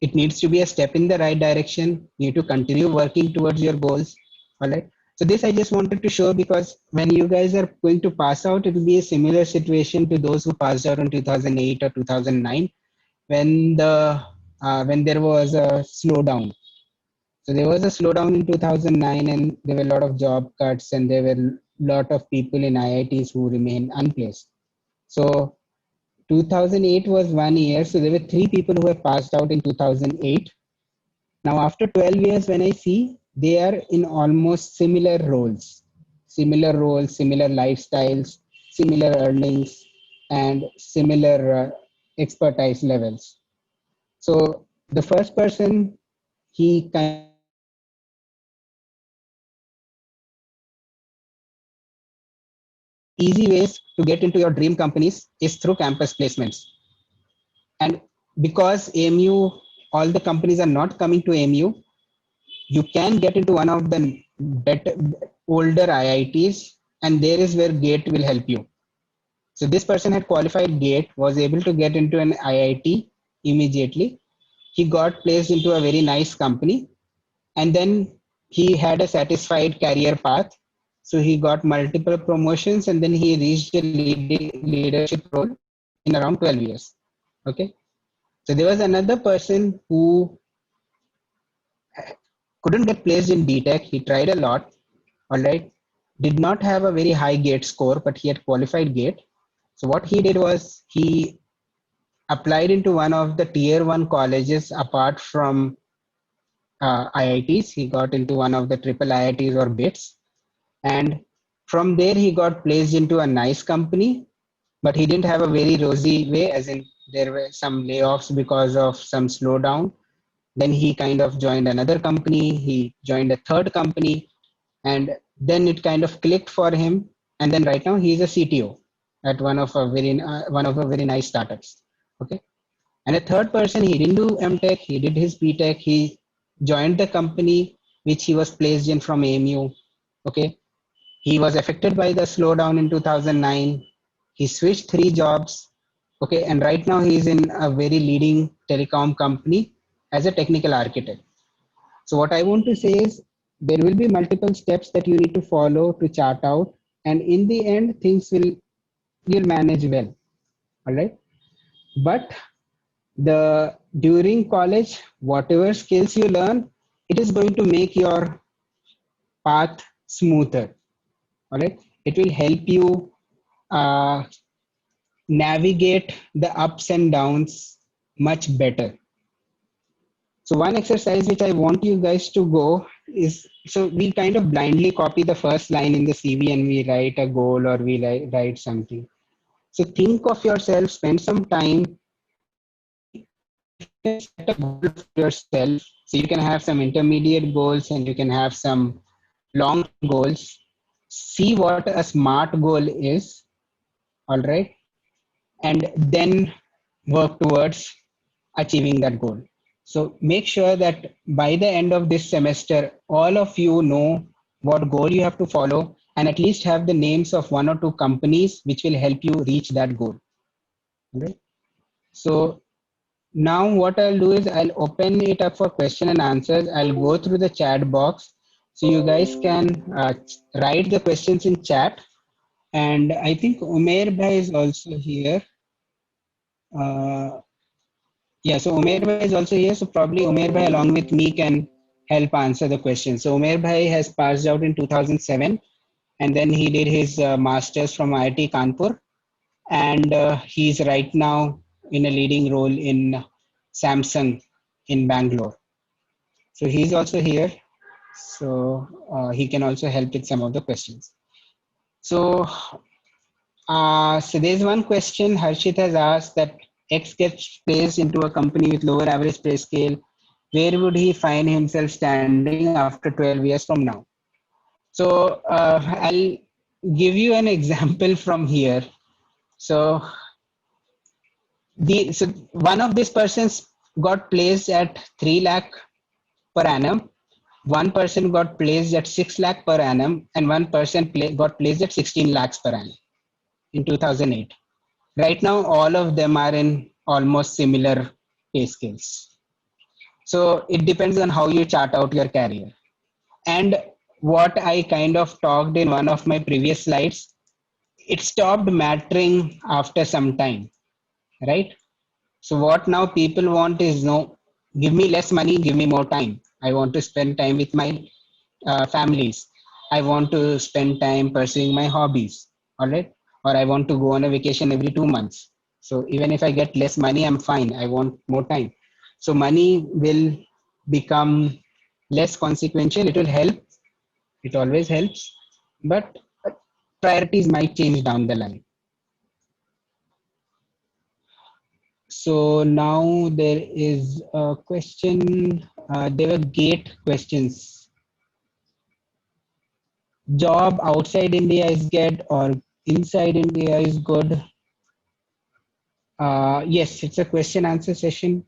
It needs to be a step in the right direction. You need to continue working towards your goals. All right. So this I just wanted to show, because when you guys are going to pass out, it will be a similar situation to those who passed out in 2008 or 2009, when when there was a slowdown. So there was a slowdown in 2009, and there were a lot of job cuts, and there were a lot of people in IITs who remained unplaced. So 2008 was 1 year. So there were 3 people who have passed out in 2008. Now after 12 years, when I see, they are in almost similar roles. similar roles, similar lifestyles, similar earnings, and similar expertise levels. So the first person, he kind of easy ways to get into your dream companies is through campus placements. And because AMU, all the companies are not coming to AMU, you can get into one of the better, older IITs, and there is where GATE will help you. So this person had qualified GATE, was able to get into an IIT immediately. He got placed into a very nice company, and then he had a satisfied career path. So he got multiple promotions, and then he reached a leadership role in around 12 years. Okay. So there was another person who couldn't get placed in BTech. He tried a lot. All right. Did not have a very high GATE score, but he had qualified GATE. So what he did was he applied into one of the tier one colleges apart from IITs. He got into one of the triple IITs or BITS. And from there, he got placed into a nice company, but he didn't have a very rosy way, as in there were some layoffs because of some slowdown. Then he kind of joined another company. He joined a third company, and then it kind of clicked for him. And then right now he's a CTO at one of a very nice startups. Okay. And a third person, he didn't do MTech, he did his BTech, he joined the company which he was placed in from AMU. Okay. He was affected by the slowdown in 2009. He switched three jobs. Okay. And right now he's in a very leading telecom company as a technical architect. So what I want to say is there will be multiple steps that you need to follow to chart out. And in the end, you'll manage well. All right. But during college, whatever skills you learn, it is going to make your path smoother. All right. It will help you uh, navigate the ups and downs much better. So one exercise which I want you guys to go is, so we kind of blindly copy the first line in the CV and we write a goal or we write something. So think of yourself, spend some time. If you can set a goal for yourself, so you can have some intermediate goals and you can have some long goals. See what a SMART goal is, all right, and then work towards achieving that goal. So make sure that by the end of this semester, all of you know what goal you have to follow and at least have the names of one or two companies which will help you reach that goal. Okay? So now what I'll do is I'll open it up for question and answers. I'll go through the chat box. So you guys can write the questions in chat. And I think Umair Bhai is also here. Uh, Yeah, so Umair Bhai is also here. So probably Umair Bhai along with me can help answer the question. So Umair Bhai has passed out in 2007 and then he did his master's from IIT Kanpur and he's right now in a leading role in Samsung in Bangalore. So he's also here. So he can also help with some of the questions. So so there's one question Harshit has asked that X gets placed into a company with lower average pay scale. Where would he find himself standing after 12 years from now? So I'll give you an example from here. So so one of these persons got placed at 3 lakh per annum. One person got placed at 6 lakh per annum, and one person got placed at 16 lakhs per annum in 2008. Right now, all of them are in almost similar pay scales. So it depends on how you chart out your career. And what I kind of talked in one of my previous slides, it stopped mattering after some time, right? So what now people want is, no, give me less money, give me more time. I want to spend time with my families. I want to spend time pursuing my hobbies, all right? Or I want to go on a vacation every 2 months. So even if I get less money, I'm fine. I want more time. So money will become less consequential. It will help. It always helps. but priorities might change down the line. So now there is a question. There were gate questions. Job outside India is good or inside India is good? Yes, it's a question answer session.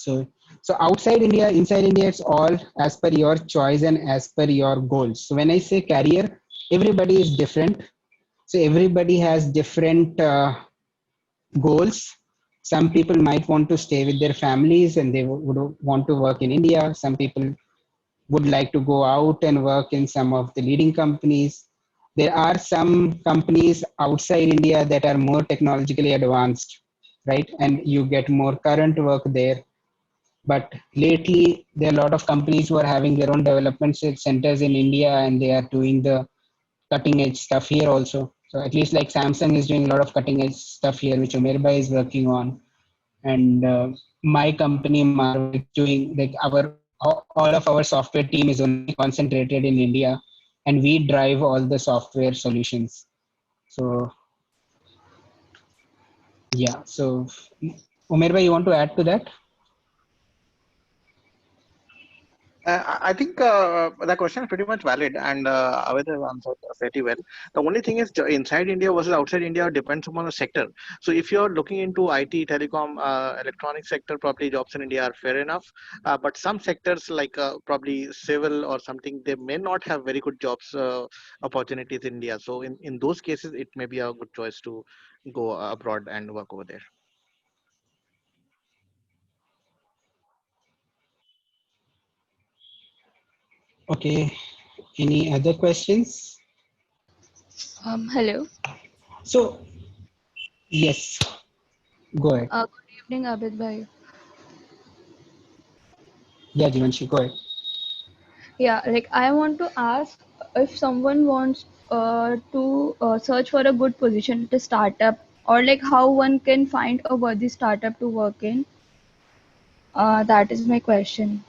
So outside India, inside India, it's all as per your choice and as per your goals. So when I say career, everybody is different. So everybody has different goals. Some people might want to stay with their families and they would want to work in India. Some people would like to go out and work in some of the leading companies. There are some companies outside India that are more technologically advanced, right? And you get more current work there. But lately, there are a lot of companies who are having their own development centers in India and they are doing the cutting edge stuff here also. So at least like Samsung is doing a lot of cutting edge stuff here, which Umirba is working on. And my company Marvel is doing like all of our software team is only concentrated in India, and we drive all the software solutions. So yeah, so Umirba, you want to add to that? I think the question is pretty much valid, and Aved has answered pretty well. The only thing is inside India versus outside India depends upon the sector. So if you're looking into IT, telecom, electronic sector, probably jobs in India are fair enough. But some sectors like probably civil or something, they may not have very good jobs opportunities in India. So in those cases, it may be a good choice to go abroad and work over there. Okay. Any other questions? Hello. So yes, go ahead. Good evening, Abid bhai. Yeah, Jivanshi, go ahead. Yeah, like I want to ask if someone wants to search for a good position at a startup, or like how one can find a worthy startup to work in. That is my question.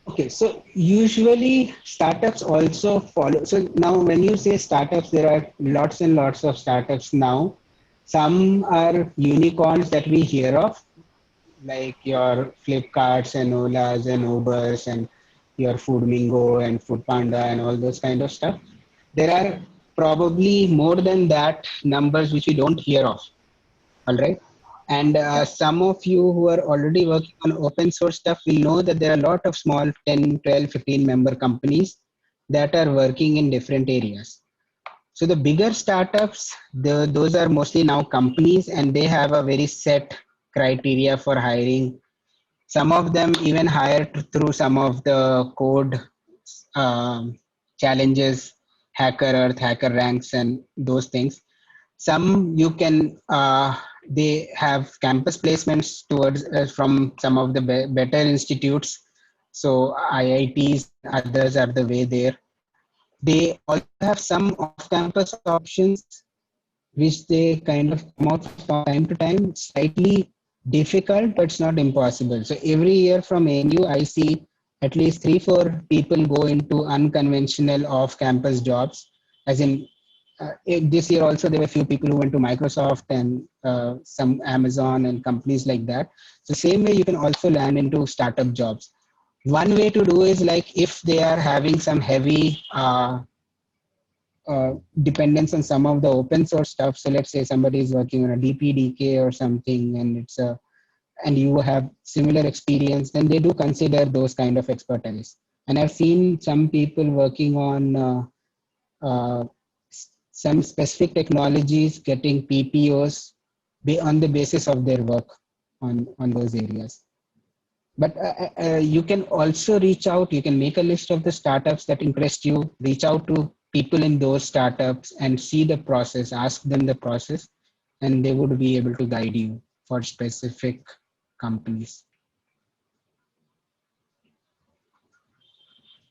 Okay, so usually startups also follow. So now, when you say startups, there are lots and lots of startups now. Some are unicorns that we hear of, like your Flipkarts and Olas and Ubers and your Foodmingo and Foodpanda and all those kind of stuff. There are probably more than that numbers which we don't hear of. All right. And Yeah. some of you who are already working on open source stuff will know that there are a lot of small 10, 12, 15 member companies that are working in different areas. So the bigger startups, those are mostly now companies and they have a very set criteria for hiring. Some of them even hire through some of the code um, challenges, Hacker Earth, Hacker Ranks, and those things. Some you can they have campus placements towards from some of the better institutes. So IITs, others are the way there. They also have some off-campus options, which they kind of come out from time to time. Slightly difficult, but it's not impossible. So every year from ANU, I see at least 3, 4 people go into unconventional off-campus jobs. As in, this year also there were a few people who went to Microsoft and some Amazon and companies like that. So same way you can also land into startup jobs. One way to do is like if they are having some heavy dependence on some of the open source stuff. So let's say somebody is working on a DPDK or something, and it's a and you have similar experience, then they do consider those kind of expertise. And I've seen some people working on uh, some specific technologies getting PPOs on the basis of their work on those areas. But you can also reach out, you can make a list of the startups that interest you, reach out to people in those startups and see the process, ask them the process, and they would be able to guide you for specific companies.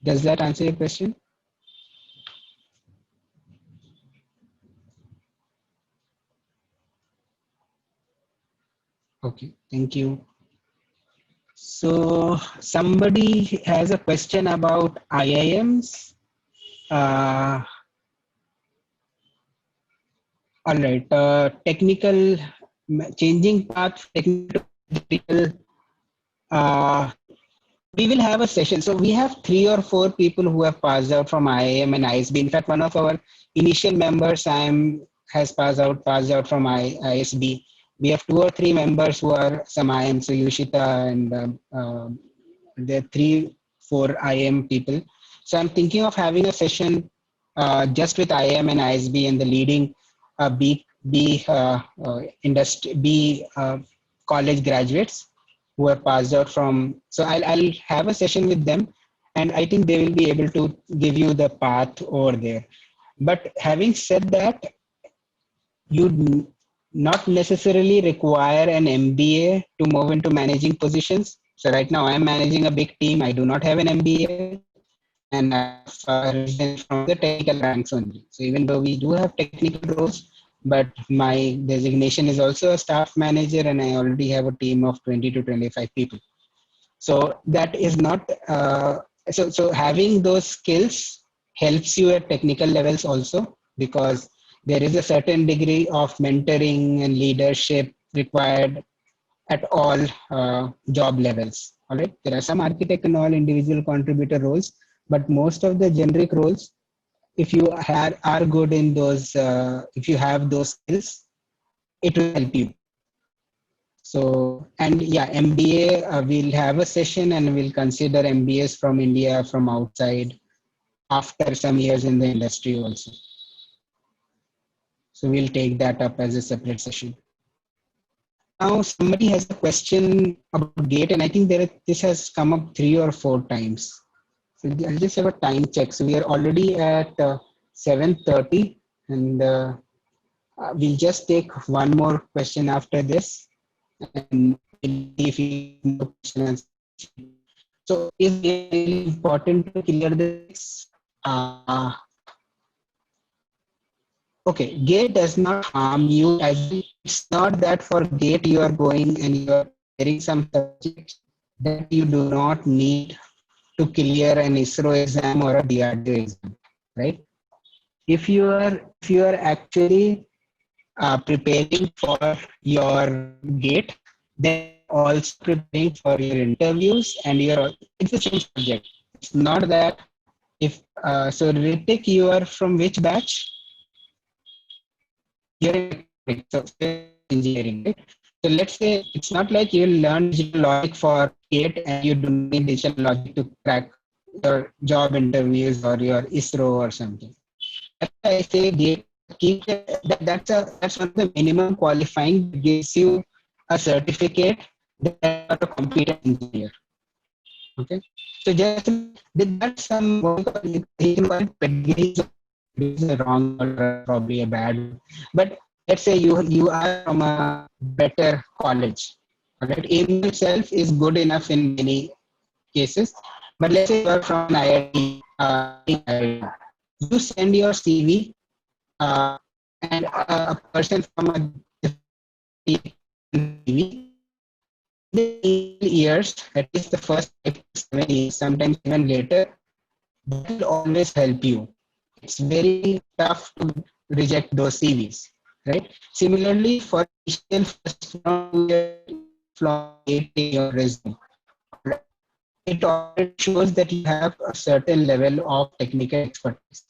Does that answer your question? Okay, thank you. So somebody has a question about IIMs. All right, technical changing path, technical. Uh, we will have a session. So we have 3 or 4 people who have passed out from IIM and ISB. In fact, one of our initial members, Sam, has passed out from ISB. We have 2 or 3 members who are some IIM, so Yushita and there are 3, 4 IIM people. So I'm thinking of having a session just with IIM and ISB and the leading industry college graduates who have passed out from. So I'll have a session with them, and I think they will be able to give you the path over there. But having said that, you not necessarily require an MBA to move into managing positions. So right now I'm managing a big team. I do not have an MBA, and I've risen from the technical ranks only. So even though we do have technical roles, but my designation is also a staff manager, and I already have a team of 20 to 25 people. So that is not so having those skills helps you at technical levels also, because there is a certain degree of mentoring and leadership required at all job levels. All right, there are some architect and all individual contributor roles, but most of the generic roles, if you are good in those, if you have those skills, it will help you. So, and yeah, MBA, we'll have a session and we'll consider MBAs from India, from outside, after some years in the industry also. So we'll take that up as a separate session. Now, somebody has a question about GATE, and I think this has come up 3 or 4 times. So I'll just have a time check. So we are already at 7:30, and we'll just take one more question after this. And if you have questions. So is it really important to clear this? Okay, GATE does not harm you. It's not that for GATE you are going and you are clearing some subjects that you do not need to clear an ISRO exam or a DRDO exam, right? If you are actually preparing for your GATE, then also preparing for your interviews, and it's the same subject. It's not that if so Ritik, you are from which batch? You're in engineering, right? So let's say it's not like you learn digital logic for GATE and you do need digital logic to crack your job interviews or your ISRO or something. That's why I say GATE, that's one of the minimum qualifying that gives you a certificate that you are a competent engineer. Okay, so just that's some he can call it pedigree. Is a wrong or probably a bad one. But let's say you are from a better college. All right, aim itself is good enough in many cases. But let's say you are from an IIT, you send your CV, and a person from a CV, the years, at least the first 5 to 7 years, sometimes even later, that will always help you. It's very tough to reject those CVs, right? Similarly, for initial first flaw in your resume, it already shows that you have a certain level of technical expertise.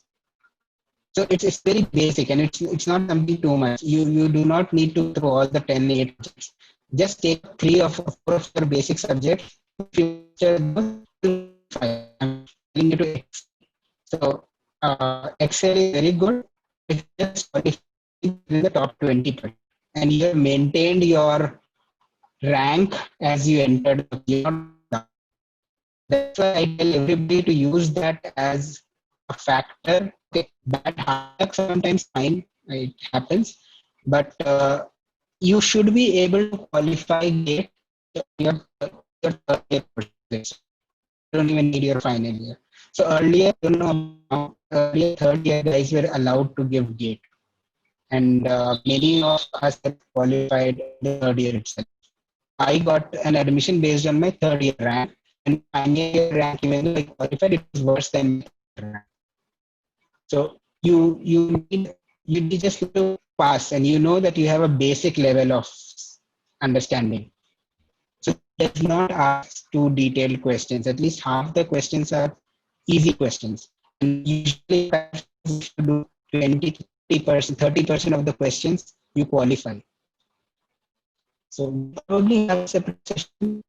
So it's very basic, and it's not something too much. You do not need to throw all the 10, 8 subjects. Just take 3 or 4 of your basic subjects. Future, I'm telling you to Excel. So Excel is very good. It's just in the top 20%, and you have maintained your rank as you entered. That's why I tell everybody to use that as a factor. Okay, bad luck sometimes fine, it happens, but you should be able to qualify GATE your third year process. You don't even need your final year. So earlier, earlier third year guys were allowed to give GATE, and many of us have qualified the third year itself. I got an admission based on my third year rank, and final year rank, even though I qualified, it was worse than my third year rank. So you just need to pass, and you know that you have a basic level of understanding. So it does not ask too detailed questions. At least half the questions are easy questions. And usually if you do 20, 30%, 30% of the questions, you qualify. So we probably have a separate session.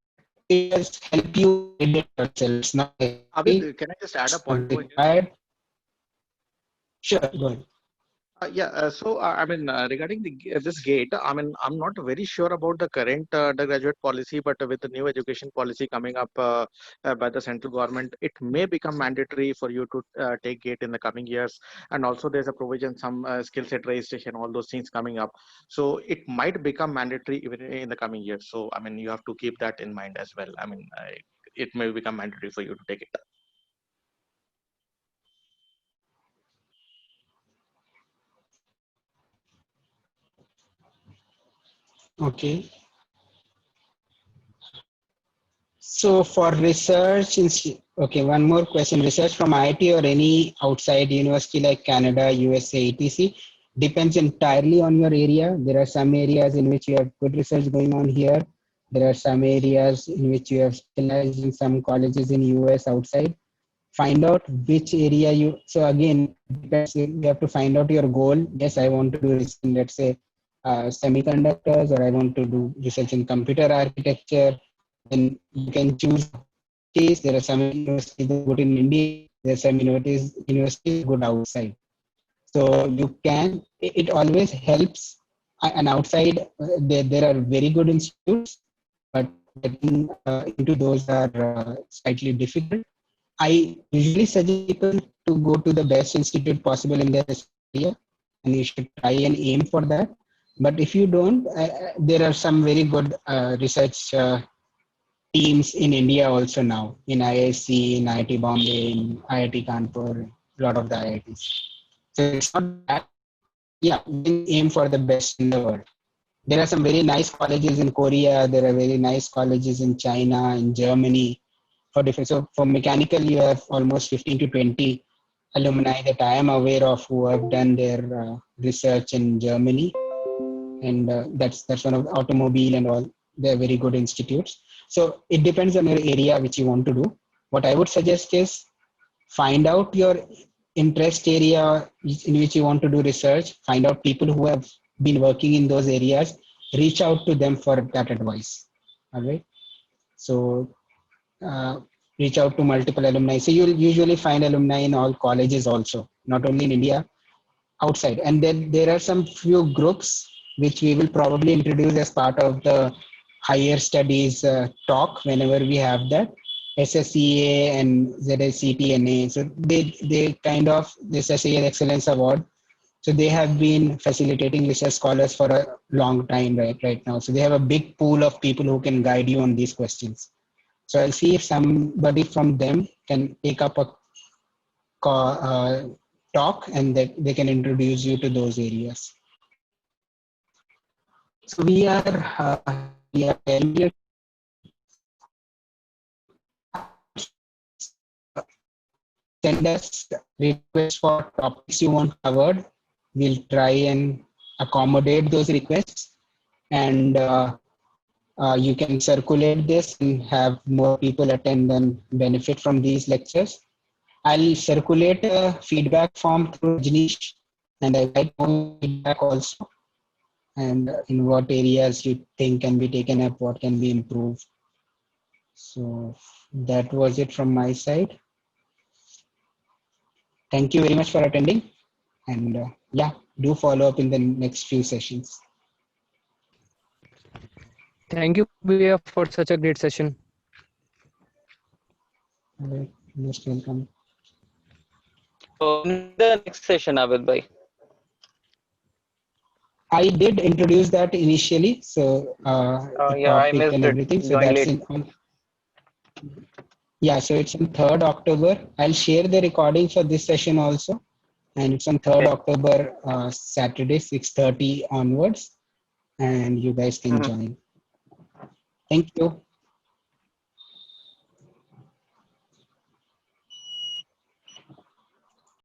It does help you edit yourself. It's not Abid, can I just add a point over here? required. Sure, go ahead. I mean, regarding this gate, I mean, I'm not very sure about the current undergraduate policy, but with the new education policy coming up by the central government, it may become mandatory for you to take gate in the coming years. And also, there's a provision, some skill set registration, all those things coming up. So it might become mandatory even in the coming years. So I mean, you have to keep that in mind as well. I mean, it may become mandatory for you to take it. Okay. So for research, okay, one more question. Research from IIT or any outside university like Canada, USA, etc. depends entirely on your area. There are some areas in which you have good research going on here. There are some areas in which you have specialized in some colleges in US outside. Find out which area so again, depends, you have to find out your goal. Yes, I want to do research in, let's say, semiconductors, or I want to do research in computer architecture. Then you can choose universities. There are some universities that are good in India. There are some universities good outside. So you can, it always helps. And outside, there are very good institutes, but getting into those are slightly difficult. I usually suggest people to go to the best institute possible in their area, and you should try and aim for that. But if you don't, there are some very good research teams in India also now, in IIC, in IIT Bombay, in IIT Kanpur, a lot of the IITs. So it's not that, yeah, you can aim for the best in the world. There are some very nice colleges in Korea, there are very nice colleges in China, in Germany, for different. So for mechanical, you have almost 15 to 20 alumni that I am aware of who have done their research in Germany. And that's one of the automobile and all. They're very good institutes. So it depends on your area which you want to do. What I would suggest is find out your interest area in which you want to do research, find out people who have been working in those areas, reach out to them for that advice. All right. So reach out to multiple alumni. So you'll usually find alumni in all colleges also, not only in India, outside. And then there are some few groups which we will probably introduce as part of the higher studies talk whenever we have that. SSEA and ZSCTNA. So they kind of, this SSEA Excellence Award. So they have been facilitating research scholars for a long time right now. So they have a big pool of people who can guide you on these questions. So I'll see if somebody from them can take up a talk, and they can introduce you to those areas. So we are send us requests for topics you want covered. We'll try and accommodate those requests, and you can circulate this and have more people attend and benefit from these lectures. I'll circulate a feedback form through Rajneesh, and I write more feedback also, and in what areas you think can be taken up, what can be improved. So that was it from my side. Thank you very much for attending, and yeah, do follow up in the next few sessions. Thank you, Bia, for such a great session. All right, most welcome. So in the next session, Abid bhai. I did introduce that initially, so the Yeah, I topic missed and it. everything. So Joined that's late. yeah, so it's on 3rd October. I'll share the recording for this session also. And it's on 3rd October, Saturday, 6:30 onwards. And you guys can join. Thank you.